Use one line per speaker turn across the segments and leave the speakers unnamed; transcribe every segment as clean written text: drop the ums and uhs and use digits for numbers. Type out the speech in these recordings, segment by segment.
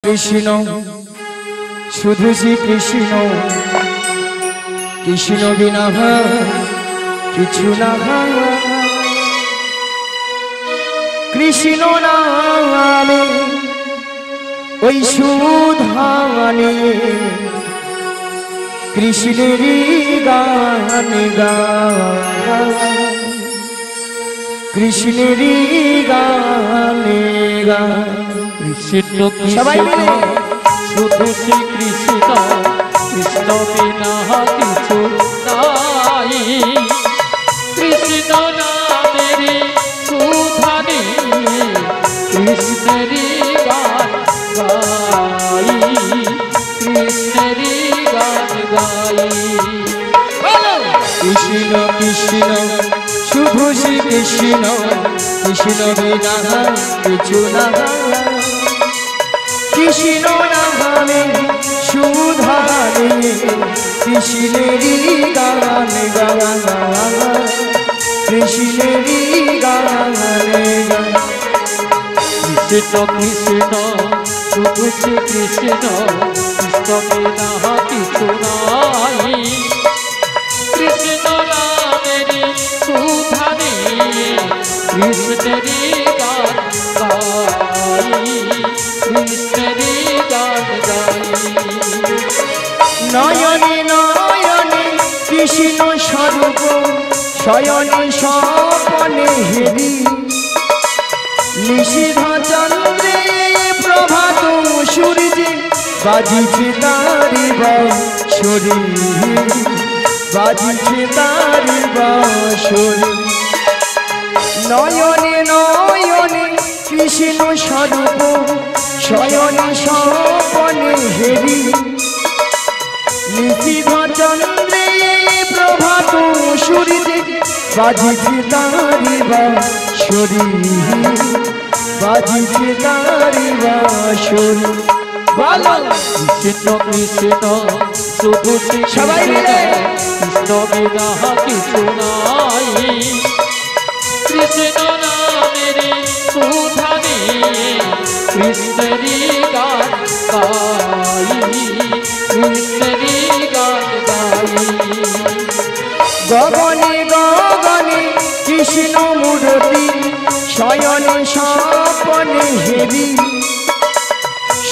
কৃষ্ণ শুধু শ্রী কৃষ্ণ, কৃষ্ণ বিনা কিছু না। কৃষ্ণ নামে ওই সুধানে কৃষ্ণেরই গান গায়, কৃষ্ণেরই গান গায়।
কৃষ্ণ কৃষ্ণ শুধু শ্রী কৃষ্ণ, কৃষ্ণ বিনা কিছু নাই। কৃষ্ণ নামের সুধানে কৃষ্ণেরই গান গাই, কৃষ্ণেরই গান গাই।
কৃষ্ণ কৃষ্ণ শুধু শ্রী কৃষ্ণ, কৃষ্ণ বিনা কিছু না। কৃষ্ণ নামে সুধানে কৃষ্ণেরই গান গায়, কৃষ্ণেরই গান গায়।
কৃষ্ণ কৃষ্ণ শুধু শ্রী কৃষ্ণ, কৃষ্ণ বিনা কিছু নাই। কৃষ্ণ নামের সুধানে কৃষ্ণেরই গান গাই, কৃষ্ণেরই গান গাই।
নয়নে নয়নে কৃষ্ণ স্বরূপ, শয়নে স্বপনে হেরি। নিশীথ চন্দ্রে প্রভাত সূর্যে বাজিছে তারি বাঁশরি, বাজিছে তারি বাঁশরি। নয়নে নয়নে কৃষ্ণ স্বরূপ, শয়নে স্বপনে হেরি। নিশীথ চন্দ্রে প্রভাত সূর্যে বাজিছে তারি বাঁশরি, বাজিছে তারি বাঁশরি। বলো
কৃষ্ণ কৃষ্ণ শুধু শ্রী
সবাই
কৃষ্ণ,
মিলে।
কৃষ্ণ বিনা কিছু নাই। কৃষ্ণ নামের সুধানে কৃষ্ণেরই গান গাই, কৃষ্ণেরই গান গাই।
গগনে গগনে কৃষ্ণ মূর্তি, শয়নে স্বপনে হেরি।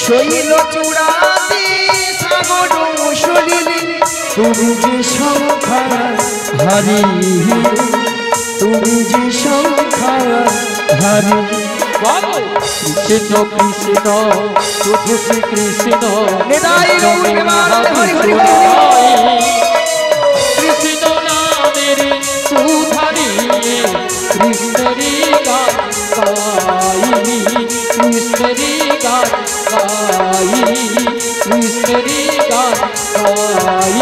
শৈল চূড়াতে সাগর সলিলে তুমি যে সংখ্যা হারি, তুমি যে সংখ্যা হারি।
কৃষ্ণ কৃষ্ণ শুধু শ্রী কৃষ্ণ,
নিতাই গৌর প্রেমানন্দে হরি হরি বল।
কৃষ্ণ নামের সুধানে কৃষ্ণেরই গান গাই, কৃষ্ণেরই গান গাই, কৃষ্ণেরই গান গাই,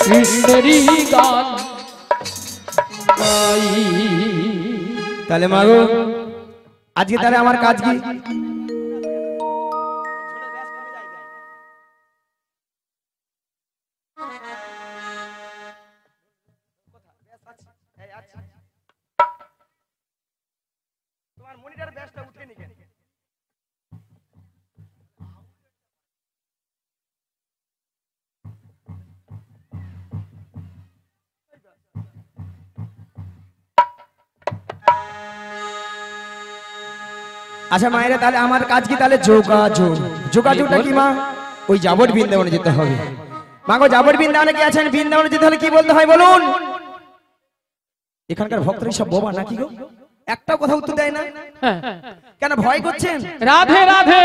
কৃষ্ণেরই গান গাই।
তাহলে মাগো আজকে তাহলে আমার কাজ কি? তোমার মনিটর ব্যাসটা উঠে নি কেন? আচ্ছা মায়েরা তাহলে আমার কাজ কি? তাহলে যোগাযোগ। যোগাযোগটা কি মা? ওই যাবট বৃন্দাবনে যেতে হবে। মা গো যাবট বৃন্দাবনে কি আছেন? বৃন্দাবনে যেতে হলে কি বলতে হয় বলুন? এখানকার ভক্তরা সব বোবা নাকি গো? একটা কথা উত্তর দেয় না কেন? ভয় করছেন?
রাধে রাধে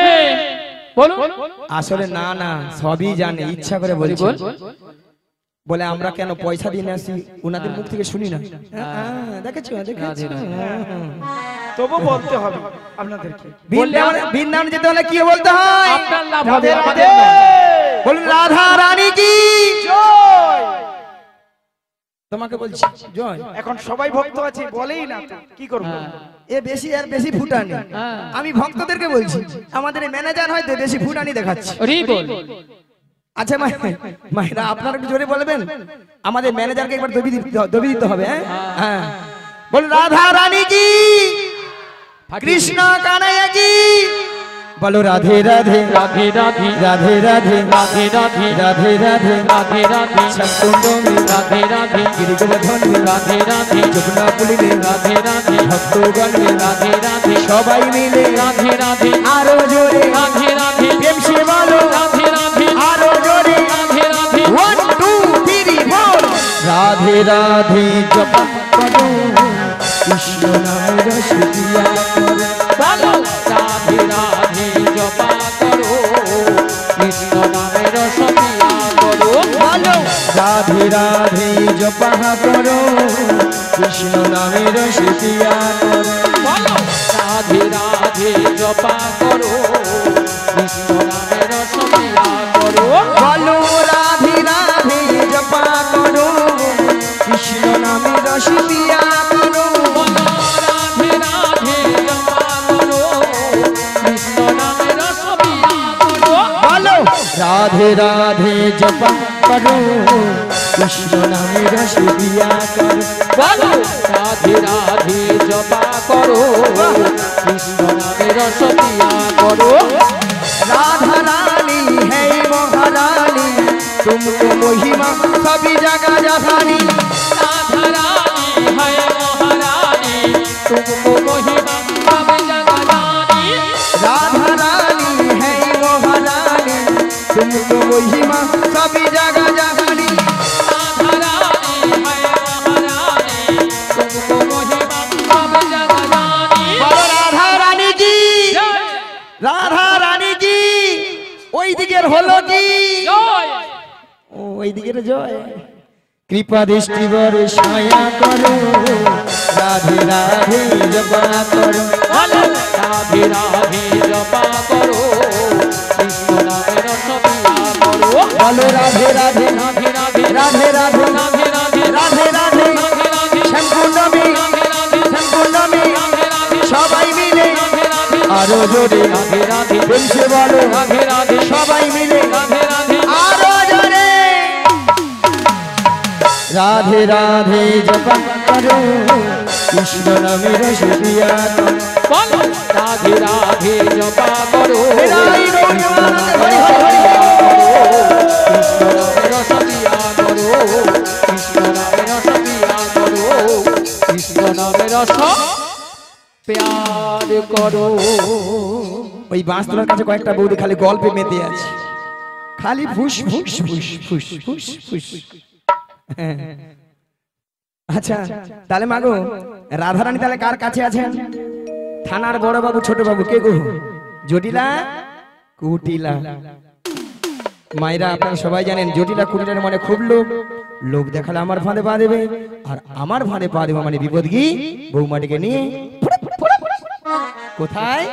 বলুন।
আসলে না না সবই জানে, ইচ্ছা করে বলছি। বলে আমরা কেন পয়সা দিয়ে আসি, ওনাদের মুখ থেকে শুনি না। দেখেছো দেখেছো,
তবু বলতে হবে আপনাদেরকে।
বৃন্দাবনে যেতে হলে কি বলতে হয়?
আপনার লাভ হবে,
রাধে
আমাদের
রাধে।
নয়।
বলুন রাধা রানী কি
জয়।
তোমাকে বলছি জয়।
এখন সবাই ভক্ত আছে বলেই না তো কি করব?
এ বেশি আর বেশি ফুটানি।
হ্যাঁ।
আমি ভক্তদেরকে বলছি, আমাদের ম্যানেজার হয়তো বেশি ফুটানি দেখাচ্ছে।
হরি বল।
আচ্ছা মায়েরা আপনারা একটু জোরে বলবেন, আমাদের ম্যানেজারকে একবার দবি দিতে হবে। হ্যাঁ বলুন রাধা রানী কি, কৃষ্ণ কানাইয়া কি, বলো রাধে রাধে
রাধে রাধে
রাধে রাধে
রাধে রাধে
রাধে রাধে
রাধে রাধে
সকুণ্ডমে
রাধে রাধে
গিরিগোবর্ধনে
রাধে রাধে
যমুনা কুলিলে
রাধে রাধে
ভক্তগণে
রাধে রাধে
সবাই মিলে
রাধে রাধে
আরো জোরে
রাধে রাধে
প্রেম সে বলো
রাধে রাধে
আরো জোরে
রাধে রাধে
1 2 3 4 রাধে রাধে জপ করো কৃষ্ণ নামে রস দিয়া করো
বলো রাধে রাধে জপা করো কৃষ্ণ নামের সপিয়া করো
বলো রাধে রাধে জপা করো কৃষ্ণ নামে রস দিয়া করো
বলো রাধে রাধে জপা করো কৃষ্ণ নামের সপিয়া করো
বলো রাধে রাধে জপা করো কৃষ্ণ নামে রস দিয়া করো
বলো রাধে রাধে জপা করো কৃষ্ণ নামের সপিয়া করো
বলো রাধে রাধে জপা করো কৃষ্ণ নামে রস দিয়া করো
বলো রাধে রাধে জপা করো কৃষ্ণ নামের সপিয়া করো
राधा रानी है महारानी तुमको महिमा सभी जगह जहानी
राधा रानी है महारानी तुमको महिमा सब जगह जानी
राधा रानी है महारानी तुमको महिमा सभी जगह जहानी
राधा रानी है महारानी तुमको महिमा सब जगह जानी
बोलो राधा रानी की
जय
राधा रानी की ওই দিকের হলো কি
जय
ওই দিকের জয় কৃপা দৃষ্টি বরে ছায়া করো রাধে রাধে জপা করো
বলো রাধে রাধে জপা করো কৃষ্ণ নামের সপিয়া করো
বলো রাধে রাধে
রাধে রাধে
রাধে রাধে
রাধে রাধে
রাধে রাধে
রাধে রাধে
সম্পূর্ণমে
রাধে রাধে
সম্পূর্ণমে
রাধে রাধে
সবাই মিলে
রাধে রাধে
আরো জোরে
রাধে রাধে
বলছে বলো
রাধে রাধে
সবাই মিলে
রাধে রাধে
আরো জোরে রাধে রাধে জপা করো কৃষ্ণ নামে রস দিয়া করো
বলো রাধে রাধে জপা করো
হরি হরি হরি হরি
কৃষ্ণ নামের সপিয়া করো কৃষ্ণ নামের সপিয়া করো কৃষ্ণ নামের প্যার করো
ওই বাঁশতলার কাছে কয়েকটা বৌদি খালি গল্পে মেতে আছে খালি ফুস ফুস ফুস ফুস ফুস ফুস আচ্ছা তাহলে মাগো রাধারানী তাহলে কার কাছে আছেন থানার বড় বাবু ছোট বাবু কে গো জটিলা কুটিলা মায়েরা আপনারা সবাই জানেন জটিলা কুটিলার মানে খুব লোভ লোভ দেখালে আমার ফাঁদে পা দেবে আর আমার ফাঁদে পা দেবে মানে বিপদ কি বৌমাটিকে নিয়ে কোথায়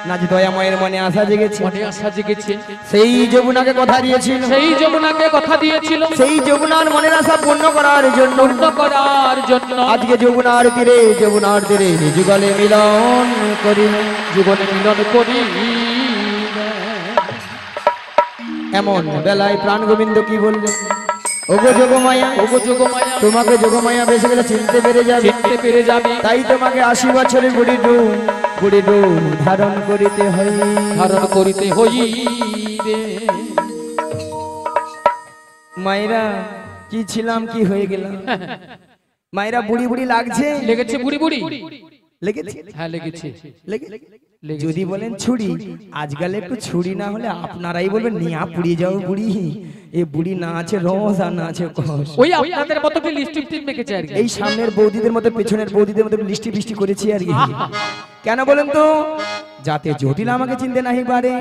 না যে দয়াময়ের মনে আশা জেগেছে
মনে আশা জেগেছে
সেই যমুনাকে কথা দিয়েছিল
সেই যমুনাকে কথা দিয়েছিল
সেই যমুনার মনের আশা পূর্ণ করার জন্য
পূর্ণ করার জন্য
আজকে যমুনার তীরে যুগলে মিলন করি
জীবনে মিলন করি
এমন বেলায় প্রাণ গোবিন্দ কি বললেন ওগো যোগমায়া
ওগো যোগমায়া
তোমাকে যোগমায়া বেশি বেশি চিনতে পেরে যাবে
চিনতে পেরে যাবে
তাই তোমাকে 80 বছরের বুড়ি ডুব ধারণ করিতে হয়
ধারণ করিতে হইবে
মায়েরা কি ছিলাম কি হয়ে গেলাম মায়েরা বুড়ি বুড়ি লাগছে
লেগেছে বুড়ি বুড়ি
লেগেছে
হ্যাঁ লেগেছে
লেগেছে যদি বলেন ছুরি আজকাল একটু ছুরি না হলে আপনারাই বলবেন নিয়া পুড়িয়ে যাও বুড়ি এ বুড়ি না আছে রস আর না আছে কষ
ওই আপনাদের মতো কি লিপস্টিক মেখেছে আর কি
এই সামনের বৌদিদের মতো পেছনের বৌদিদের মতো লিস্টি বৃষ্টি করেছি আর কি কেন বলেন তো যাতে জটিল আমাকে চিনতে নাহি পারে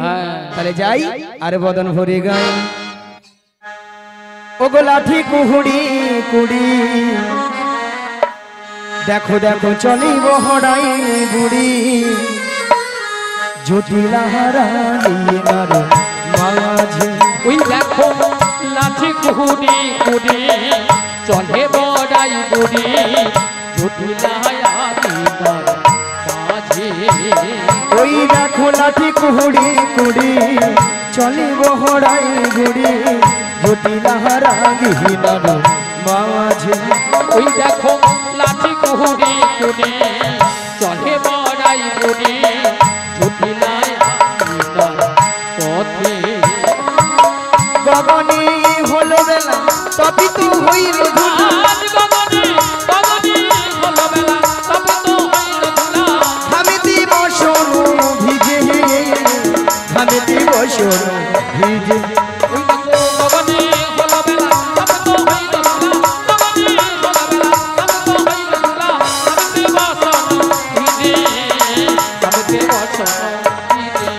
তাহলে যাই আরে বদন ভরে গায় ওগো লাঠি কুহুড়ি কুড়ি দেখো দেখো চলি বহড়াই বুড়ি জটিলা হারানি মারো মাঝে
ওই দেখো লাঠি কুহুড়ি কুড়ি চলে বড়াই বুড়ি জটিলায়া দিদার মাঝে
ওই দেখো লাঠি কুহুড়ি কুড়ি চলে বহড়াই বুড়ি জটিলা হারানি মারো মাঝে
ওই দেখো লাঠি কুহুড়ি কুড়ি চলে বড়াই বুড়ি জটিলায়া ভিজে
গগনে হলো বেলা তপিত হইল ধুলা
আজ গগনে গগনে হলো বেলা তপিত হইল ধুলা
হামিতি বসন ভিজে হামিতি বসন ভিজে
ওই দেখো গগনে হলো বেলা তপিত হইল ধুলা গগনে হলো বেলা তপিত হইল ধুলা হামিতে বসন ভিজে হামিতে বসন ভিজে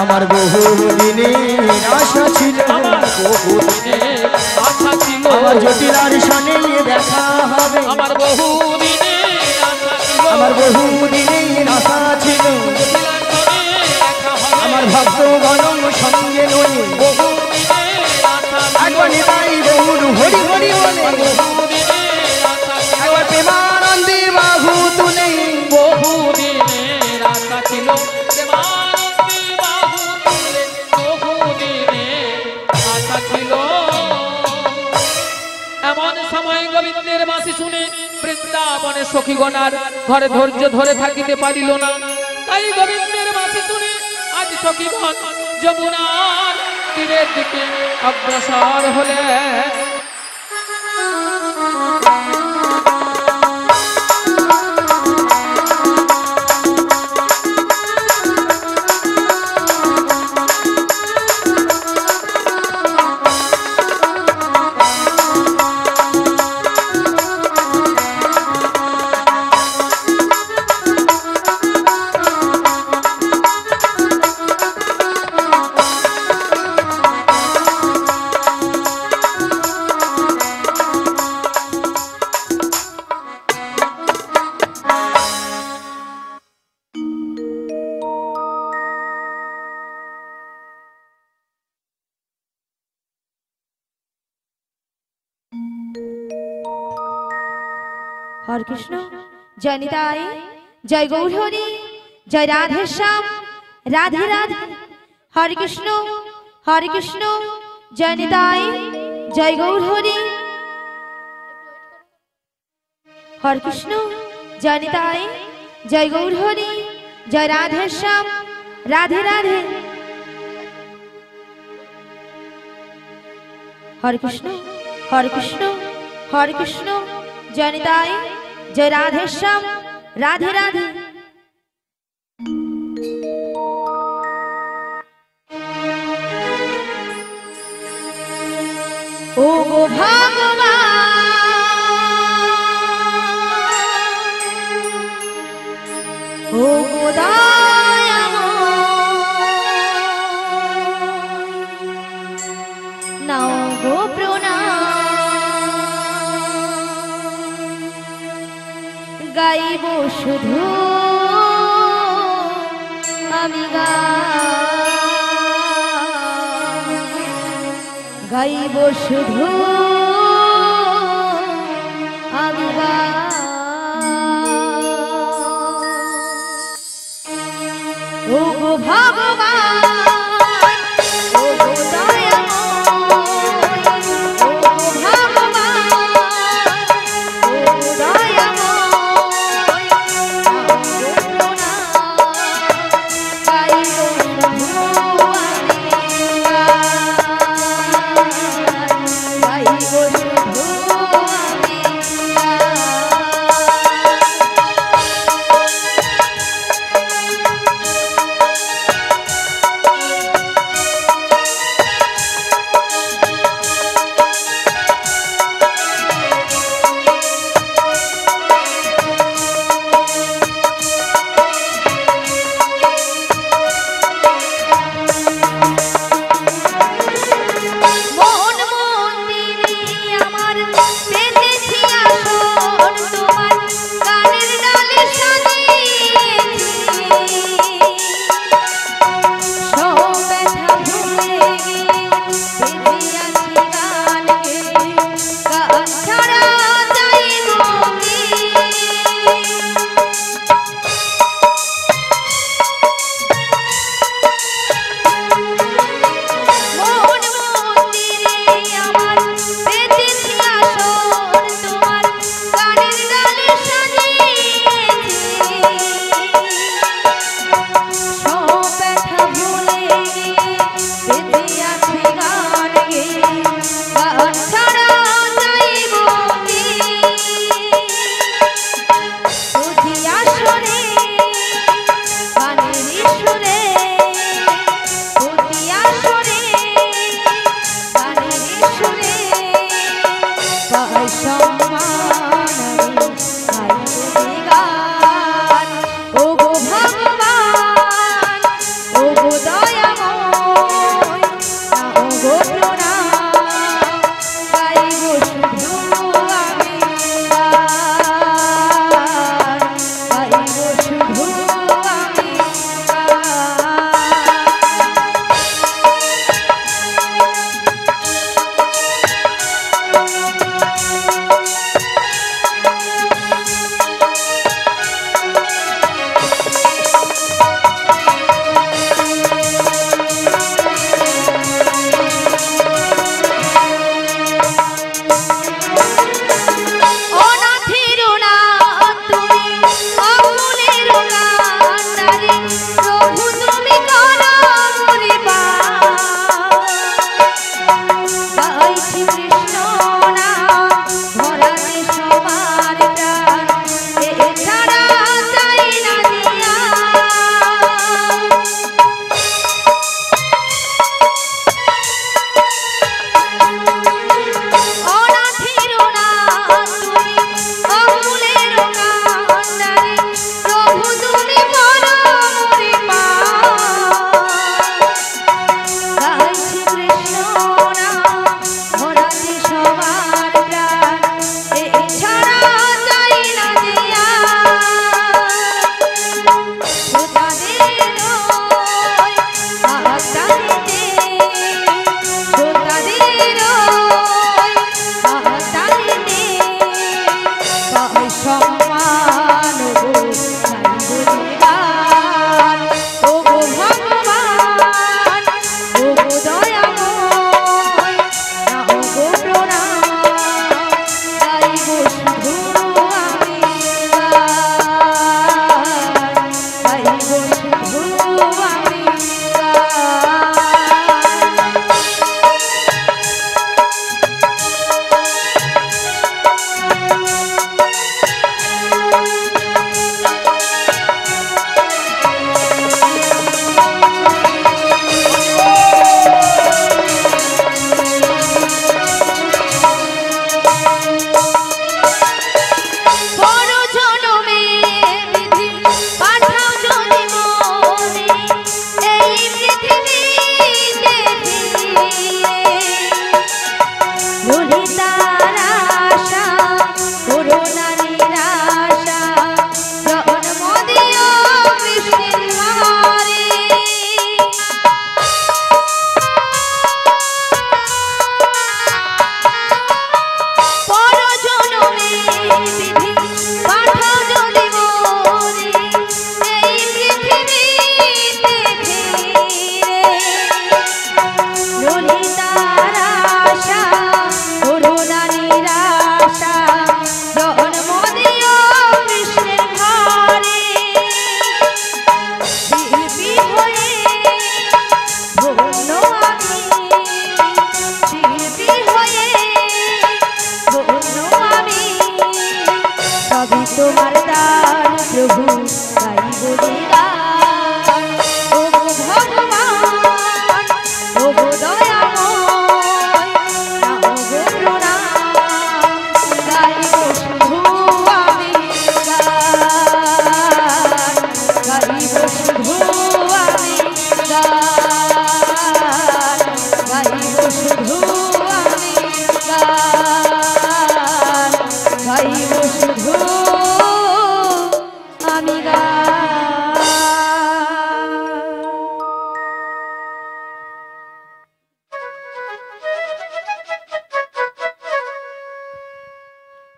আমার বহু দিনের আশা ছিল
আমার বহুদিনের আশা ছিল
আমার জটিলার সনে দেখা হবে
আমার বহুদিনের আশা ছিল
আমার বহু দিনের আশা ছিল
জটিলার সনে দেখা হবে
আমার ভক্ত গণ সঙ্গে নয়
বহুদিনের আশা ছিল
একবার নিতাই বহুর হরি হরি বলে
বহুদিনের আশা ছিল
একবার প্রেমানন্দে বাহু তুলে
বহুদিনের আশা ছিল প্রেমানন্দে বাহু তুলে বহুদিনের আশা ছিল এমন সময় গোবিন্দের বাঁশি শুনে বৃন্দাবনে সখীগণার ঘরে ধৈর্য ধরে থাকিতে পারিল না তাই গোবিন্দের বাঁশি শুনে আজ সখীগণ যমুনার তীরের দিকে অগ্রসর হলে
हरे कृष्ण जय निताय जय गौर हरि जय राधे श्याम राधे राधे हरे कृष्ण जय निताय जय गौर हरि हरे कृष्ण जय निताय जय गौर हरि जय राधे श्याम राधे राधे हरे कृष्ण जय निताय जय राधे श्याम राधे राधे ओ गो भगवान ओ गो दयामय नाओ गो प्रणाम গাইব শুধু আমি গাইব শুধু আমি ও গো ভগবান ও গো দয়াময় ও গো ভগবান ও গো দয়াময় গাইব শুধু আমি গাইব শুধু আমি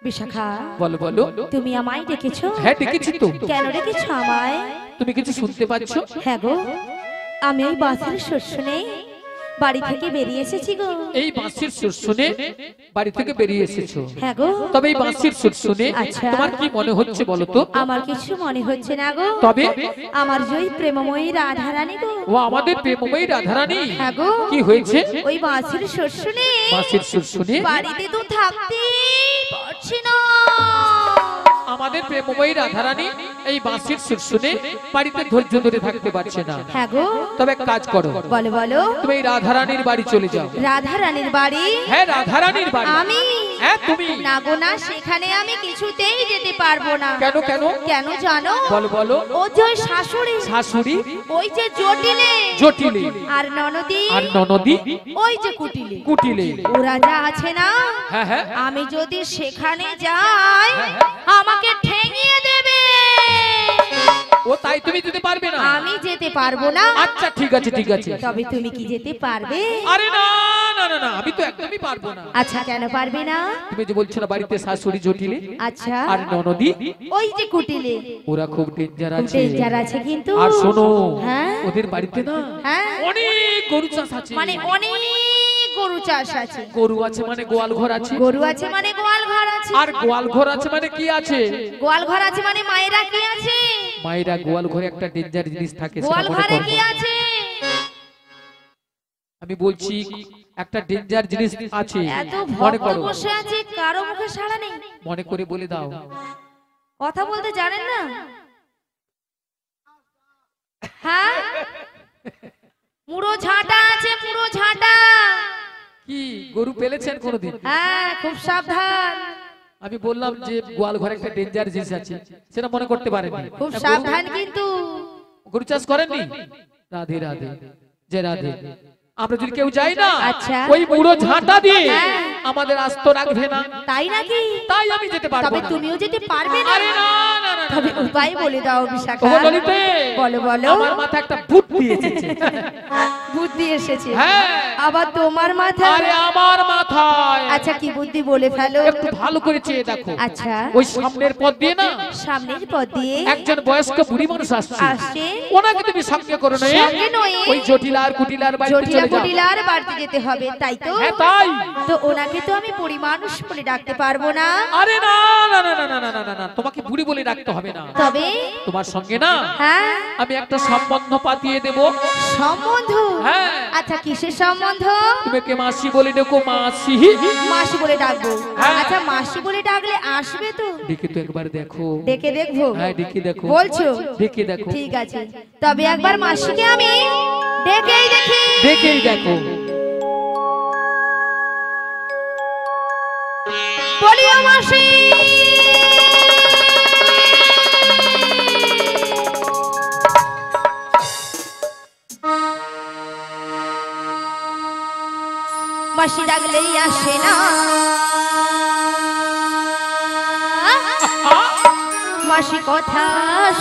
বিশাখা,
বলো বলো।
তুমি আমায় ডেকেছো?
হ্যাঁ ডেকেছি তো।
কেন ডেকেছো আমায়?
তুমি কিছু শুনতে পাচ্ছ?
হ্যাঁ গো, আমি ওই বাসের সুর শুনে বাড়ি থেকে বেরিয়ে এসেছি গো।
এই বাঁশির সুর শুনে বাড়ি থেকে বেরিয়ে এসেছো?
হ্যাঁ গো।
তবে এই বাঁশির সুর শুনে
আচ্ছা।
তোমার কি মনে হচ্ছে বলো তো?
আমার কিছু মনে হচ্ছে না গো।
তবে
আমার যে ওই প্রেমময়ী রাধারানী গো।
ও আমাদের প্রেমময়ী রাধারানী।
হ্যাঁ গো।
কি হয়েছে?
ওই বাসের সুর শুনে
বাঁশির সুর শুনে
বাড়িতে তো থাকতে পারছি না।
আমাদের প্রেমময়ী রাধারানী এই বাঁশির সুর শুনে বাড়িতে ধৈর্য ধরে থাকতে পারছে না।
হ্যাঁ গো।
তবে এক কাজ করো,
বলো বলো।
তুমি এই রাধারানীর বাড়ি চলে যাও।
রাধারানীর বাড়ি?
হ্যাঁ রাধারানীর বাড়ি।
আমি?
হ্যাঁ তুমি।
না গো না, সেখানে আমি কিছুতেই যেতে পারবো না।
কেন কেন?
কেন জানো?
বলো বলো।
ও যে ওই শাশুড়ি,
শাশুড়ি,
ওই যে জটিলে,
জটিলে,
আর ননদি,
আর ননদি,
ওই যে কুটিলে,
কুটিলে,
ওরা যা আছে না,
হ্যাঁ হ্যাঁ,
আমি যদি সেখানে যাই আমাকে ঠেঙিয়ে দেবে।
ও তাই তুমি যেতে পারবে না?
আমি যেতে পারবো না।
আচ্ছা ঠিক আছে ঠিক আছে।
তবে তুমি কি যেতে পারবে?
আরে না না না না, আমি তো একদমই পারবো না।
আচ্ছা কেন পারবে না?
তুমি যে বলছো না বাড়িতে শাশুড়ি জটিলে
আচ্ছা,
আর ননদি,
ওই যে কুটিলে,
ওরা খুব ডেঞ্জার আছে।
ডেঞ্জার আছে কিন্তু।
আর শোনো,
হ্যাঁ
ওদের বাড়িতে না
হ্যাঁ,
অনেক গরু চাষ আছে।
মানে অনেক গরু চাষ আছে।
গরু আছে মানে গোয়াল ঘর আছে।
গরু আছে মানে গোয়াল ঘর আছে।
আর গোয়াল ঘর আছে মানে কি আছে?
গোয়াল ঘর আছে মানে মায়েরা কি আছে?
মায়েরা গোয়াল ঘরে একটা ডেঞ্জার জিনিস থাকে, সেটা
গোয়াল
মনে
ঘরে
করো।
কি আছে?
আমি বলছি একটা ডেঞ্জার জিনিস আছে,
এত
মনে
ভক্ত
করো।
বসে আছে, কারো মুখে সাড়া নেই।
মনে করে বলে দাও।
কথা বলতে জানেন না? হ্যাঁ, মুড়ো ঝাঁটা আছে, মুড়ো ঝাঁটা।
কি গরু পেলেছেন কোনোদিন?
হ্যাঁ, খুব সাবধান।
আমি বললাম যে গোয়াল ঘরে একটা ডেঞ্জার জিনিস আছে, সেটা মনে করতে পারেননি।
খুব সাবধান কিন্তু।
গরু চাষ করেননি? রাধে রাধে, যে রাধে। আমরা যদি কেউ যাই না,
আচ্ছা।
ওই মুড়ো ঝাঁটা দিয়ে
হ্যাঁ।
আমাদের আস্ত রাখবে না।
তাই নাকি?
তাই আমি যেতে পারবো
তবে
না।
তুমিও যেতে পারবে না?
আরে না না না না,
তবে
না, না।
উপায় বলে দাও বিশাখা।
ও ললিতে,
বলো বলো।
আমার মাথায় একটা বুদ্ধি এসেছে।
বুদ্ধি এসেছে?
হ্যাঁ।
আবার তোমার মাথা?
আরে আমার মাথায়।
আচ্ছা কি বুদ্ধি বলে ফেলো।
একটু ভালো করে চেয়ে দেখো।
আচ্ছা,
ওই সামনের পথ দিয়ে না
সামনের পথ দিয়ে
একজন বয়স্ক বুড়ি মানুষ আসছে।
আসছে।
ওনাকে তুমি সঙ্গে করে নয়,
সঙ্গে নয়।
ওই জটিলার কুটিলার বাড়িতে
জটিলা
চলে যাও।
কুটিলার বাড়িতে যেতে হবে, তাই তো?
হ্যাঁ তাই।
তো ওনাকে তো আমি বুড়ি মানুষ বলে ডাকতে পারবো না।
আরে না না না না না না না না, তোমাকে বুড়ি বলে ডাকতে হবে না।
তবে
তোমার সঙ্গে না
হ্যাঁ,
আমি একটা সম্বন্ধ পাতিয়ে দেব।
সম্বন্ধ?
হ্যাঁ।
আচ্ছা কিসের সম্বন্ধ?
তোমাকে মাসি বলে ডেকো, মাসি।
মাসি বলে ডাকবো?
হ্যাঁ।
আচ্ছা মাসি বলে ডাকলে আসবে তো?
ডেকে তো একবার দেখো।
ডেকে দেখবো?
হ্যাঁ ডেকে দেখো।
বলছো?
ডেকে দেখো।
ঠিক আছে, তবে একবার মাসিকে আমি ডেকেই দেখি।
ডেকেই দেখো।
বলিও মাসি। মাসি ডাকলেই আসে না, মাসি কথা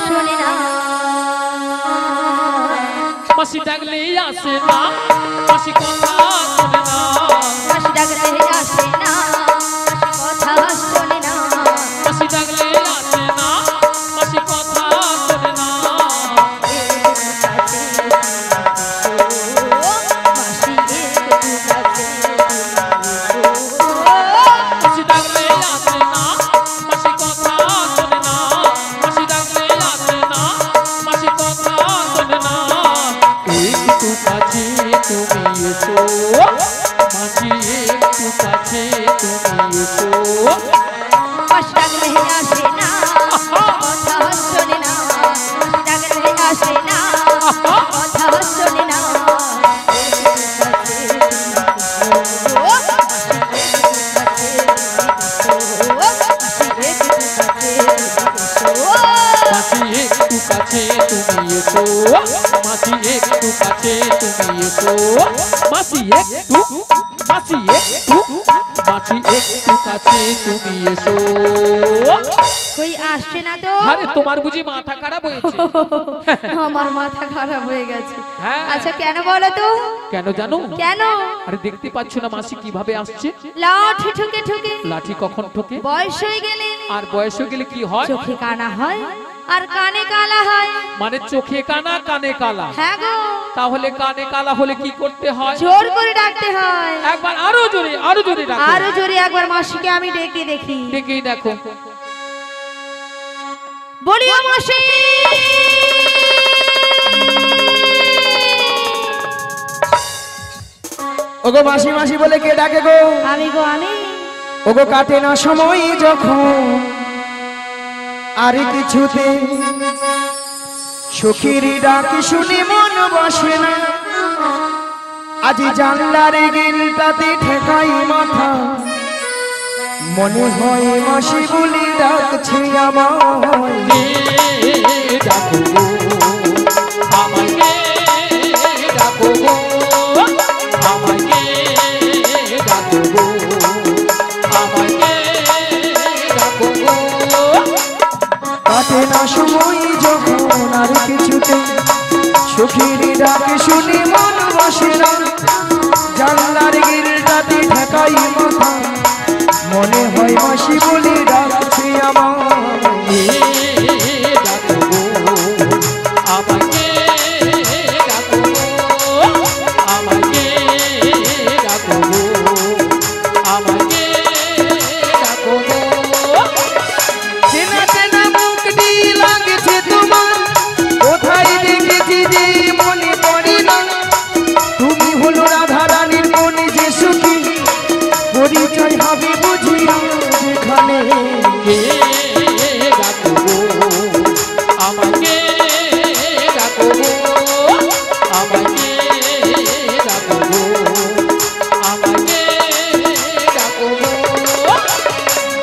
শোনে না।
মাসি ডাকলেই আসে না, মাসি কথা শোনে না।
মাসি ডাকলেই আসে না, মাসি কথা শোনে না।
মাসি ডাকলেই আসে না, মাসি কথা শোনে না।
মাসি একটু কাছে
মাসি ডাকলেই আসে না, মাসি কথা শোনে না। মাসি ডাকলেই আসে না, মাসি কথা শোনে না। একটু কাছে তুমি এসো, মাসি একটু কাছে তুমি এসো।
মাসি ডাকলেই আসে না, কথা শোনে না। মাসি ডাকলেই আসে না, কথা শোনে না।
মাসি একটু কাছে তুমি এসো, মাসি একটু কাছে তুমি এসো। মাসি একটু মাসি একটু মাসি একটু কাছে তুমি এসো
কই আসছে না তো?
আরে তোমার বুঝি মাথা খারাপ হয়েছে?
আমার মাথা খারাপ হয়ে গেছে।
হ্যাঁ।
আচ্ছা কেন বলো তো?
কেন জানো?
কেন?
আরে দেখতে পাচ্ছ না মাসি কিভাবে আসছে?
লাঠি ঠুকে ঠুকে।
লাঠি কখন ঠোকে?
বয়স হয়ে গেলে
আর বয়স হয়ে গেলে কি হয়?
চোখে কানা হয় আর কানে কালা হয়।
মানে চোখে কানা কানে কালা।
হ্যাঁ গো।
তাহলে কানে কালা হলে কি করতে হয়?
জোর করে ডাকতে হয়।
একবার আরো জোরে ডাকো।
আরো জোরে একবার মাসিকে আমি ডেকে দেখি।
ডেকেই দেখো।
বলি ও মাসি,
ওগো মাসি মাসি বলে কে ডাকে গো?
আমি গো আমি।
ওগো কাটে না সময় যখন আর কিছুতে সখীর ডাক শুনে মন বসে না, আজি জানলার গিলটাতে ঠেকাই মাথা, মনে হয় মাসি বলে ডাকছে আমায়।
ডাকো গো আমাকে, ডাকো গো আমাকে, ডাকো গো আমাকে, ডাকো গো।
কাটে না সময় যখন আর কিছুতে সখীর ডাক শুনে মন বসে না, জানলার গিলটাতে ঠেকাই মাথা, মনে হয় মাসি বলে ডাকছে আমায়।
ডাকো গো আমাকে, ডাকো গো আমাকে, ডাকো গো আমাকে, ডাকো গো।
চেনা চেনা মুখটি লাগছে তোমার, কোথায় দেখেছি যে মনে পড়ে না, তুমি হলো রাধা রানীর মনে যে সুখী, পরিচয় হবে বুঝি যেখানে।
ডাকো গো আমাকে, ডাকো গো আমাকে, ডাকো গো আমাকে, ডাকো গো।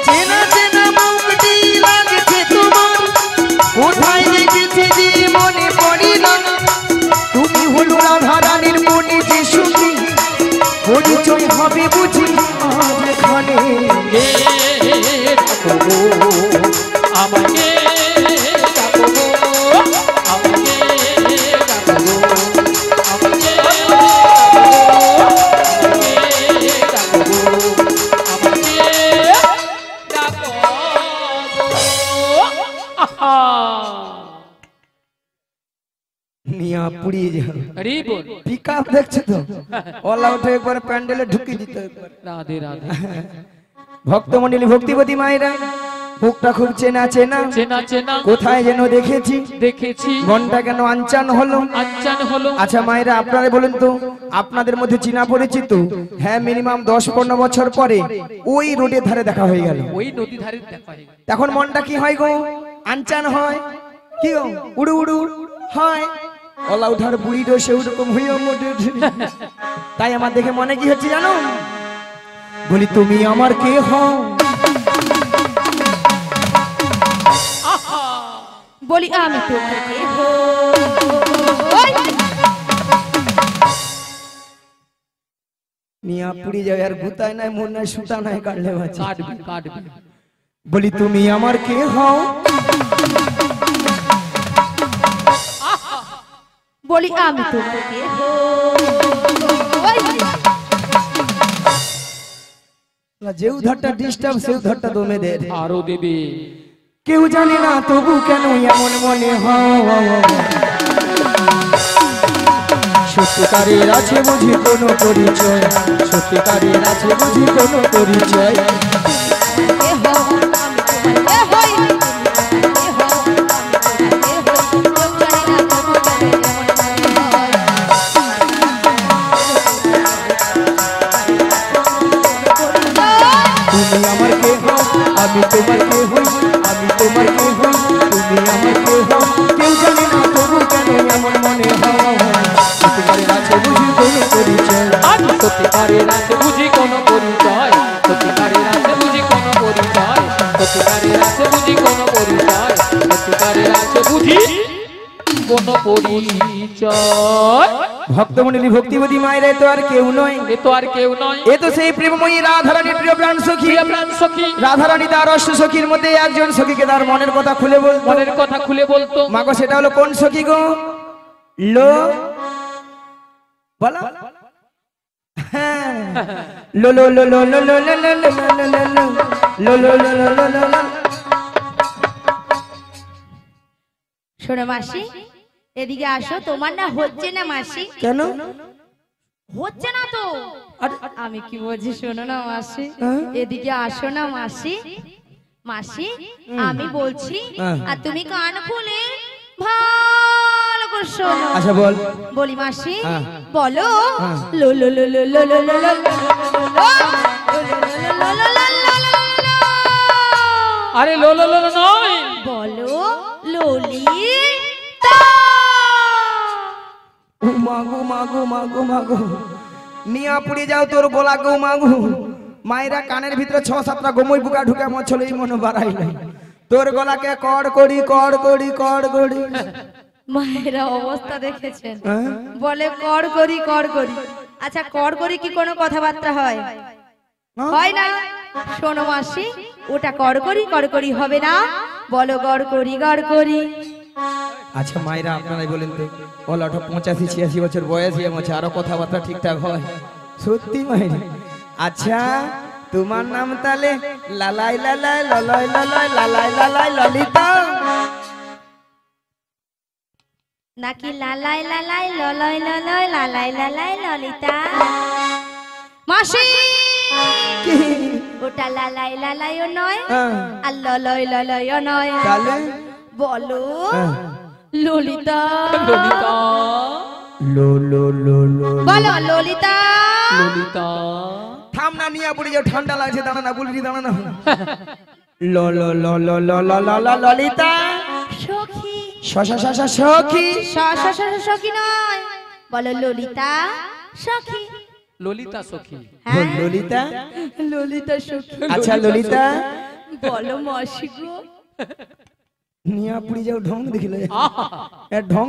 চেনা চেনা মুখটি লাগছে তোমার, কোথায় দেখেছি যে মনে পড়ে না, তুমি হলো রাধা রানীর মনে যে সুখী, পরিচয় হবে বুঝি যেখানে।
ডাকো গো আমাকে, ডাকো গো আমাকে, ডাকো গো আমাকে, ডাকো গো আমাকে, ডাকো গো। আহা
নিয়া পুড়িয়ে যাও।
আরে বল
পিকআপ দেখছো তো, অল আউট একবার প্যান্ডেলে ঢুকিয়ে দিতে একবার।
রাধে রাধে।
ভক্তমণ্ডলী ভক্তিপতি মায়েরা, বুকটা খুব চেনা চেনা,
চেনা চেনা
কোথায় যেন দেখেছি,
দেখেছি,
মনটা কেন আনচান হলো।
আচ্ছান হলো।
আচ্ছা মায়েরা, আপনারা বলেন তো, আপনাদের মধ্যে চিনা পরিচিত? হ্যাঁ, মিনিমাম 10-15 বছর পরে ওই রোডের ধারে দেখা হয়ে গেল,
ওই নদী ধারে দেখা হয়।
তখন মনটা কি হয় গো? আনচান হয় কি গো? উড়ু উড়ু হয়। অলা উঠার বুড়িরও সেরকম হইও মোটে। তাই আমার দেখে মনে কি হচ্ছে জানো? বলি তুমি আমার কে হও?
বলি আমি তোমার কে হই?
নিয়া পুড়ি যাবে আর গুতায় নাই, মন নাই, সুতা নাই, কাটলে বাঁচি।
কাটবি কাটবি।
বলি তুমি আমার কে হও?
বলি আমি তোমার কে হই?
যে উধারটা ডিস্টার্ব সে উধারটা দমে দে।
আরো দেবে।
কেউ জানে না তবু কেন এমন মনে হয়, সত্যিকারের আছে বুঝি কোনো পরিচয়, সত্যিকারের আছে বুঝি কোনো পরিচয়।
কে হও? আমি তোমার কে হই? কে হও? আমি তোমার কে হই? কেউ জানে না তবু কেন এমন মনে হয়।
তুমি আমার কে হও? আমি তোমার কে হই? আমি তোমার কে হই? তুমি আমার কে হও? কেউ জানে না তবু কেন এমন মনে হয়, সত্যিকারের আছে বুঝি কোনো পরিচয়।
সত্যিকারের আছে বুঝি কোনো পরিচয়, সত্যিকারের আছে বুঝি কোনো পরিচয়, সত্যিকারের আছে বুঝি কোনো পরিচয়, সত্যিকারের আছে বুঝি কোন পরিচয়।
ভক্তমণ্ডলী ভক্তিবতী মায়ের এ তো আর কেউ নয়,
এ তো আর কেউ নয়,
এ তো সেই প্রেমময়ী রাধারানীর প্রিয় প্রাণ সখী।
প্রিয় প্রাণ সখী।
রাধারানী তার অষ্ট সখীর মধ্যে একজন সখীকে তার মনের কথা খুলে বলতো।
মনের কথা খুলে বলতো।
মাগো সেটা হলো কোন সখী গো? লো বলো হ্যাঁ লো লো লো লো লো লো লো লো লো লো লো লো লো লো লো লো লো।
শোনো মাসি, এদিকে আসো। তোমার না হচ্ছে না মাসি?
কেন?
হচ্ছে না তো। আমি কি বলছি শোনো না মাসি, এদিকে আসো না মাসি। মাসি আমি বলছি আর তুমি কান খুলে ভালো করে শোনো।
আচ্ছা বল।
বলি মাসি বলো লো লো লো লো লো লো লো লো
আরে লো লো লো লো নয়,
বলো ললিতা।
ও মাগো মাগো মাগো মাগো নিয়া পুড়ে যাও তোর গলা গো মাগো। মায়েরা কানের ভিতরে 6-7টা গোমই বুকা ঢুকে মছলেই মনে বাড়াই নাই। তোর গলাকে কড় করি কড় করি কড় করি।
মায়েরা অবস্থা দেখেছেন, বলে কর করি কর করি। আচ্ছা কর করি কি কোনো কথাবার্তা হয়? হয় না। শোনো মাসি, ওটা কর করি হবে না, বলো গড় করি।
আচ্ছা মায়েরা আপনারাই বলেন তো, বল 85-86 বছর বয়স হয়ে গেছে, আরো কথাবার্তা ঠিকঠাক হয়? সত্যি মায়েরা? আচ্ছা তোমার নাম তাহলে লালাই লালাই ললয় ললয় লালাই লালাই ললিতা
নাকি লালাই লালাই ললয় ললয় লালাই লালাই ললিতা? মাসি ওটা লালাই লালাইও নয় আর ললয় ললয়ও নয়,
তাহলে
বলো ললিতা।
ললিতা,
লো লো লো লো
বলো ললিতা।
ললিতা।
থাম না, নিয়ে পড়ে যাও, ঠান্ডা লাগছে, দাঁড়া না বুলরি দাঁড়া না। লো লো লো লো লো লো লো লো ললিতা
সখী।
শশা শশা সখী।
সখী নয়, বলো ললিতা সখী।
ললিতা সখী।
বল ললিতা।
ললিতা সখী।
আচ্ছা ললিতা
বলো মাসি গো।
নিয়ে পড়ে যাও, ঢং দেখিলে ঢং